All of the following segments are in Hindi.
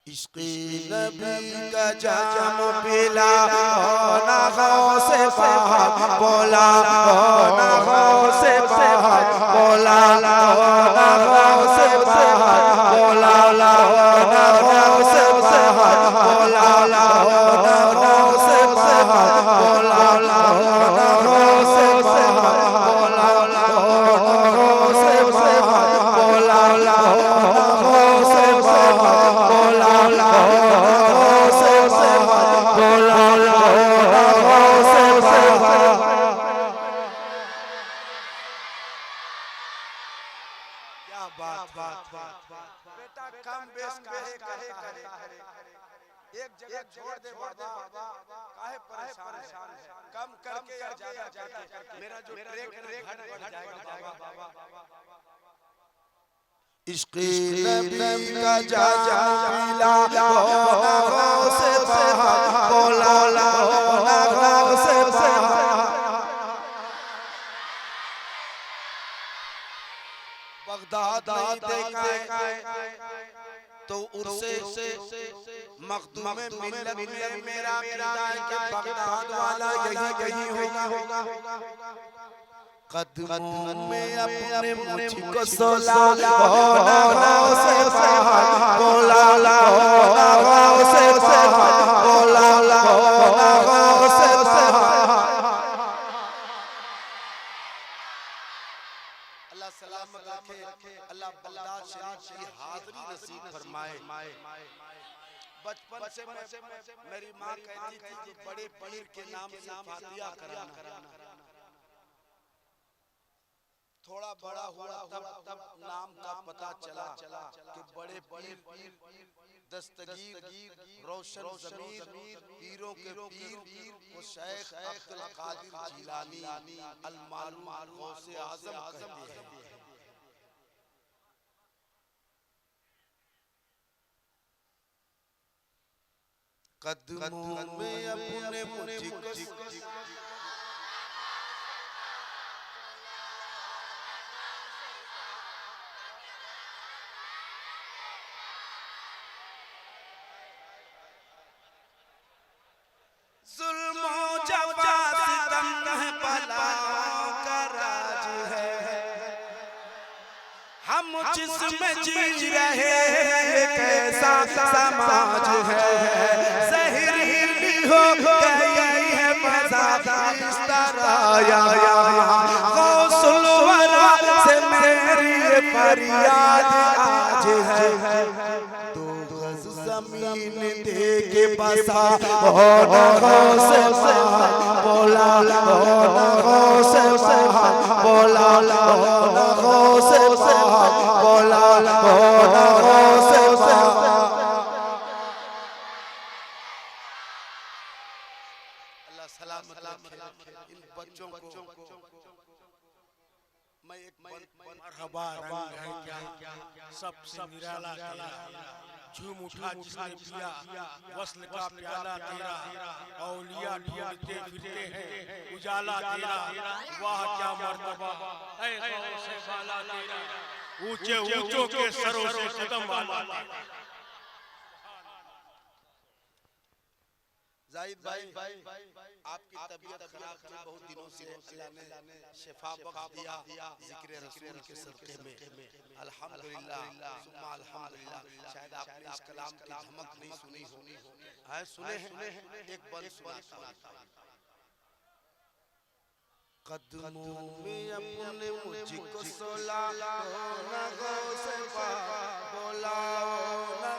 इश्क़ नबी का जाम पिला ना गौसे पाक बोला ना गौसे पाक बोला ना गौसे पाक बोला ना गौसे पाक बोला ना गौसे पाक बोला ना गौसे पाक बोला ना गौसे पाक बोला ना गौसे पाक बोला बेटा कम बेस काहे करता है एक जगह छोड़ दे बाबा काहे परेशान कम करके या ज्यादा करके मेरा जो ट्रैक घट जाएगा बाबा इश्क़ नबी का जाम पिला ना गौसे पाक बोला ना गौसे पाक बगदाद देखा तो उससे मखदूम मिल्लत में मेरा के बगदाद वाला यही होगा कदमों में अपने मुझको सोला ना गौसे पाक बोला ना गौसे पाक बोला ना गौसे पाक अल्लाह सलामत रखे अल्लाह बगदाद शरीफ की हाज़री नसीब फरमाए। बचपन से मेरी माँ कहती थी कि बड़े पीर के नाम से फातिहा कराना। थोड़ा बड़ा हुआ तब नाम का पता चला कि बड़े पीर दस्तगीर रोशन ज़मीर पीरों के पीर वो शेख अब्दुल कादिर जिलानी अल मालूम गौसे आज़म कहते हैं। कदमों में अपने मुझको जुल्म जफा सितम है बलाओं का राज है हम जिसमें जी रहे हैं कैसा समाज है ज़हरीली हो गई है मज़ा इस तरह गौसुल वरा से मेरी फरियाद आज है ज़मीन दे के बसा ना गौसे पाक बोला ना गौसे पाक बोला ना गौसे पाक बोला ना गौसे पाक अल्लाह सलामत रखे इन बच्चों को मैं एक मरहबा रंग है क्या सबसे निराला झूम उठा जिसने पिया वस्ल का प्याला तेरा औलिया ढूंढते फिरते हैं उजाला तेरा वाह क्या मर्तबा ऐ गौसे वाला तेरा ऊंचे ऊंचों के सरों से कदम वाला जाहिद भाई आपकी तबीयत खराब थी बहुत दिनों से अल्लाह ने शिफा बख्श दिया जिक्र रसूल के सदक़े में अल्हम्दुलिल्लाह सुम्मा अल्हम्दुलिल्लाह। शायद आपने इस कलाम की धमक नहीं सुनी है सुने हैं एक बंद सुनाता हूं कदमों में अपने मुझको सोला ना गौसे पाक बोला ना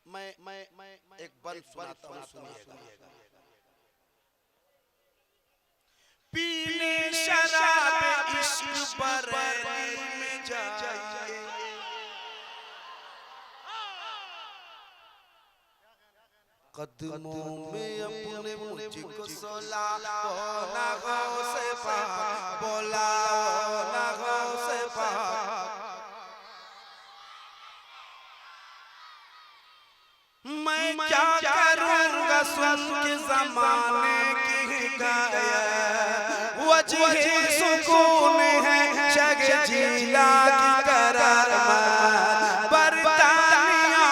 मैं एक बंद सुनाता हूं सुनिएगा। पीने शराब इश्क बरेली में जाइए कदमों में अपने मुझको सोला ना गौसे पाक बोला ना गौसे पाक मैं क्या करूँगा सुन के ज़माने की हिकायत वजह सुकून है जिला की करामात, बरतानिया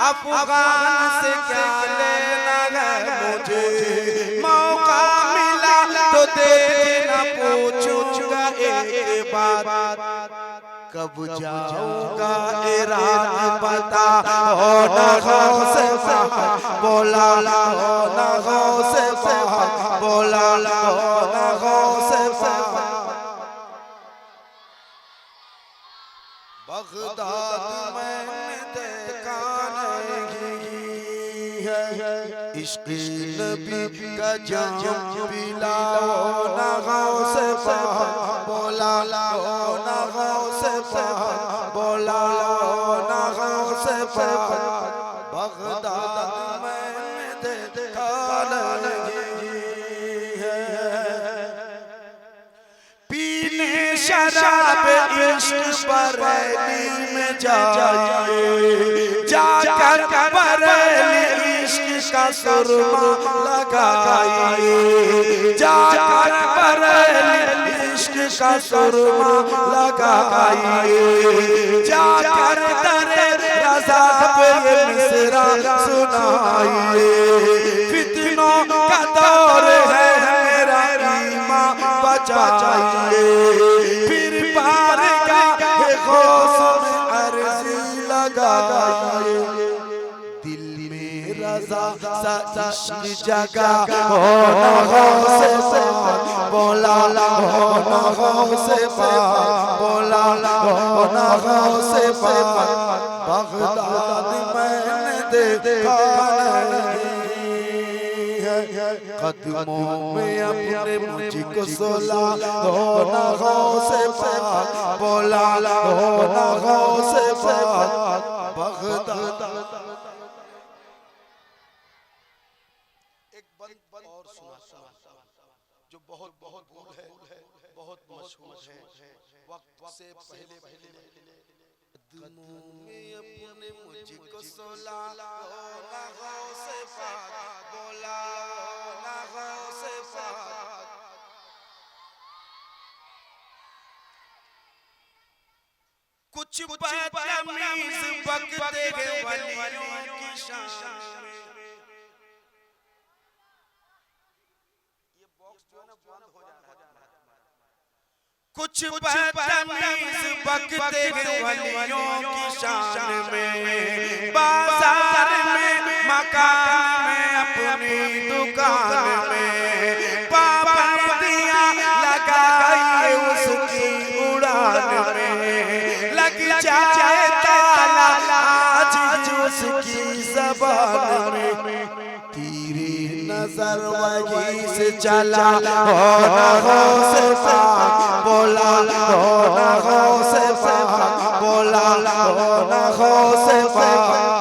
अफगान से क्या लेना है मुझे, मौका मिला तो देखना पूछूंगा एक बात, कब जाऊंगा ईरान पता हो ना गौसे फहद, बोला हो ना गौसे फहद, बोला हो ना गौसे फहद। बगदाद मैंने देखा नहीं है, इश्क़ नबी का जाम पिलाओ ना गौसे फहद, बोला हो ना गौसे फहद, बोला हो ना गौसे फहद। बगदाद मैंने देखा नहीं है, पीने शराब इश्क़ बरेली में जाइए, जाकर बरेली इश्क़ का सुरमा लगाइए, जाकर बरेली इश्क़ का सुरमा लगाइए, जाकर दरे रज़ा पे ये मिसरा सुनाइए, फितनों का दौर है मेरा ईमान बचाइए, फिर बारगाह गौस में अर्ज़ी लगाइए, दिल में रज़ा सा इश्क़ जगा हो ना गौसे फहद, बोला हो ना गौसे फहद, बोला हो ना गौसे फहद। बगदाद मैंने देखा नहीं है, कदमों में अपने मुझको सुला हो ना गौसे फहद, बोला हो ना गौसे फहद। बगदाद एक बंद और सुना जो बहुत बहुत है, बहुत मशहूर है, वक्त से पहले कदमों में अपने मुझको सुला हो ना गौसे फहद, बोला हो ना गौसे फहद। कुछ बदतमीज़ बकते हैं वलियों की शान में, ये बॉक्स जो है ना बंद हो जा रहा है। कुछ बदतमीज़ बकते हैं वलियों की शान में, बाजार में मकान में अपनी दुकान में, पाबंदियां लगाइए उसकी उड़ान में, लग जाए ताला आज उसकी ज़बान में, तेरी नजर वही से चला हो ना गौसे फहद, बोला हो ना गौसे फहद, बोला हो ना गौसे फहद।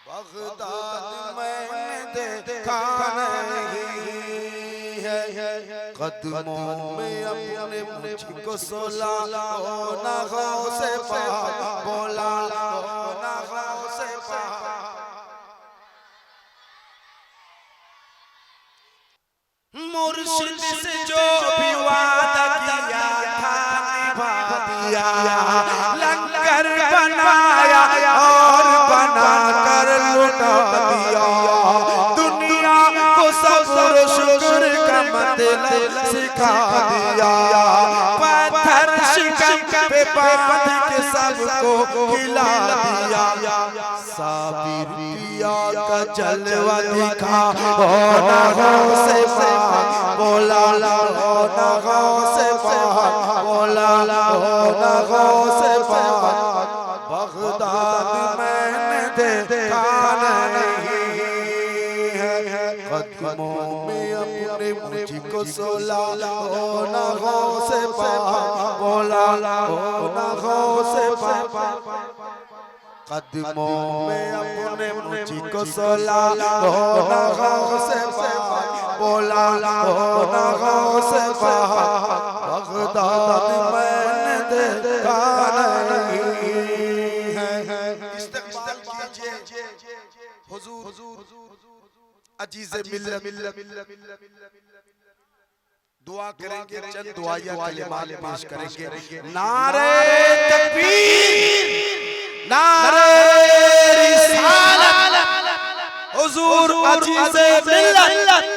बगदाद मैंने देखा नहीं है, कदमों में अपने मुझको सुला हो ना गौसे फहद, बोला हो ना गौसे फहद। मुर्शिद से जो भी वादा किया था निभा दिया, लंगर बनाया और बना कर लुटा दिया, दुनिया को सब्र शुक्र का मतलब सिखा दिया, पत्थर शिकम पे बांध के सबको खिला दिया, साबिर पिया का जलवा दिखा हो ना गौसे फहद, बोला हो ना गौसे फहद, बोला हो ना गौसे फहद। बगदाद मैंने देखा नहीं है, कदमों में अपने मुझको सुला हो ना गौसे फहद, बोला हो ना गौसे फहद। कदमों में अपने मुझको सुला हो ना गौसे फहद, बोला हो ना गौसे फहद। बगदाद मैंने देखा नहीं है। इस्तक़बाल कीजिए हुजूर अजीज़े मिल्लत दुआ करेंगे, चंद दुआया कलिमात पेश करेंगे। नारे तकबीर, नारे रिसालत, हुजूर अजीज़े मिल्लत